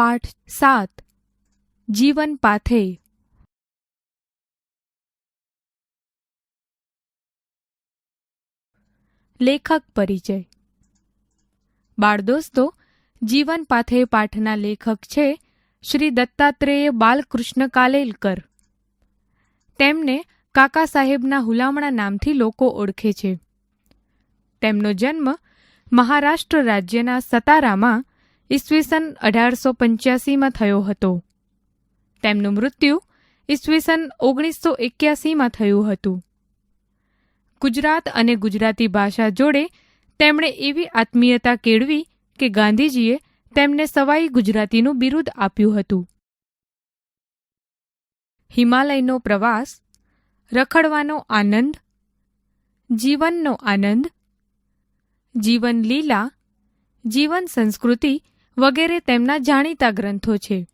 પાઠ 7 જીવન પાથેય. લેખક પરિચય. બાળદોસ્તો, જીવન પાથેય પાઠના લેખક છે શ્રી દત્તાત્રેય બાલકૃષ્ણ કાલેલકર. તેમને કાકા સાહેબના હુલામણા નામથી લોકો ઓળખે છે. તેમનો જન્મ મહારાષ્ટ્ર રાજ્યના સતારામાં ઈસવીસન 1885માં થયો હતો. તેમનું મૃત્યુ ઈસવીસન 1981માં થયું હતું. ગુજરાત અને ગુજરાતી ભાષા જોડે તેમણે એવી આત્મીયતા કેળવી કે ગાંધીજીએ તેમને સવાઈ ગુજરાતીનું બિરુદ આપ્યું હતું. હિમાલયનો પ્રવાસ, રખડવાનો આનંદ, જીવનનો આનંદ, જીવન લીલા, જીવન સંસ્કૃતિ વગેરે તેમના જાણીતા ગ્રંથો છે.